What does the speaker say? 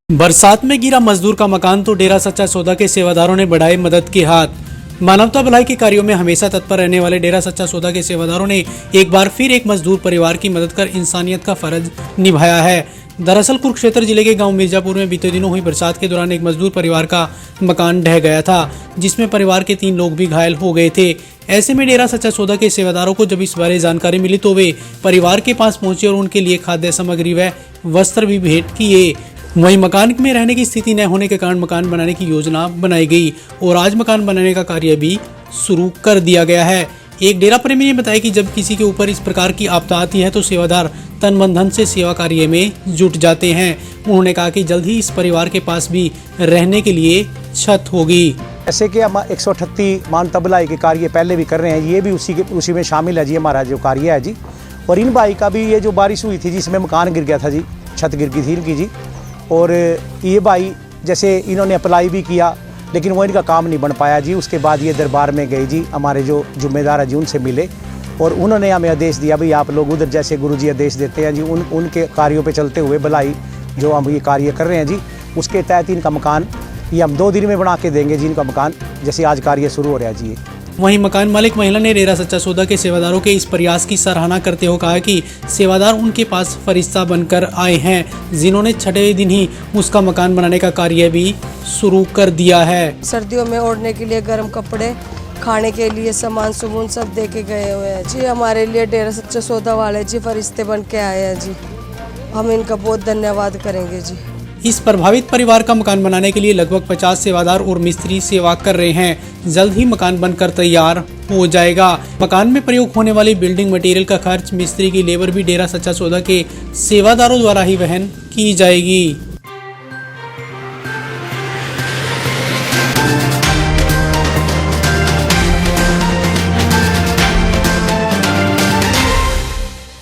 बरसात में गिरा मजदूर का मकान तो डेरा सच्चा सौदा के सेवादारों ने बढ़ाए मदद के हाथ। मानवता भलाई के कार्यों में हमेशा तत्पर रहने वाले डेरा सच्चा सौदा के सेवादारों ने एक बार फिर एक मजदूर परिवार की मदद कर इंसानियत का फर्ज निभाया है। दरअसल कुरुक्षेत्र जिले के गांव मिर्जापुर में बीते दिनों हुई बरसात के दौरान एक मजदूर परिवार का मकान ढह गया था, जिसमें परिवार के 3 लोग भी घायल हो गए थे। ऐसे में डेरा सच्चा सौदा के सेवादारों को जब इस बारे जानकारी मिली तो वे परिवार के पास पहुंचे और उनके लिए खाद्य सामग्री व वस्त्र भी भेंट किए। वहीं मकान में रहने की स्थिति न होने के कारण मकान बनाने की योजना बनाई गई और आज मकान बनाने का कार्य भी शुरू कर दिया गया है। एक डेरा प्रेमी ने बताया कि जब किसी के ऊपर इस प्रकार की आपदा आती है तो सेवादार तन मन धन से सेवा कार्य में जुट जाते हैं। उन्होंने कहा कि जल्द ही इस परिवार के पास भी रहने के लिए छत होगी। ऐसे कि हम 138 मानवता भलाई के कार्य पहले भी कर रहे हैं, ये भी उसी में शामिल है जी। हमारा जो कार्य है जी, और इन भाई का भी ये जो बारिश हुई थी जिसमें मकान गिर गया था जी, छत गिर गई थी इनकी जी। और ये भाई जैसे इन्होंने अप्लाई भी किया लेकिन वो इनका काम नहीं बन पाया जी। उसके बाद ये दरबार में गए जी, हमारे जो जिम्मेदार है जी उनसे मिले और उन्होंने हमें आदेश दिया भाई आप लोग उधर जैसे गुरुजी आदेश देते हैं जी उनके कार्यों पे चलते हुए भलाई जो हम ये कार्य कर रहे हैं जी, उसके तहत इनका मकान ये हम 2 दिन में बना के देंगे जी। इनका मकान जैसे आज कार्य शुरू हो रहा है जी। वहीं मकान मालिक महिला ने डेरा सच्चा सौदा के सेवादारों के इस प्रयास की सराहना करते हुए कहा कि सेवादार उनके पास फरिश्ता बनकर आए हैं, जिन्होंने 6वें दिन ही उसका मकान बनाने का कार्य भी शुरू कर दिया है। सर्दियों में ओढ़ने के लिए गर्म कपड़े, खाने के लिए सामान सुमून सब दे के गए हुए हैं जी। हमारे लिए डेरा सच्चा सौदा वाले जी फरिश्ते बन के आए हैं जी। हम इनका बहुत धन्यवाद करेंगे जी। इस प्रभावित परिवार का मकान बनाने के लिए लगभग 50 सेवादार और मिस्त्री सेवा कर रहे हैं। जल्द ही मकान बनकर तैयार हो जाएगा। मकान में प्रयोग होने वाली बिल्डिंग मटेरियल का खर्च, मिस्त्री की लेबर भी डेरा सच्चा सौदा के सेवादारों द्वारा ही वहन की जाएगी।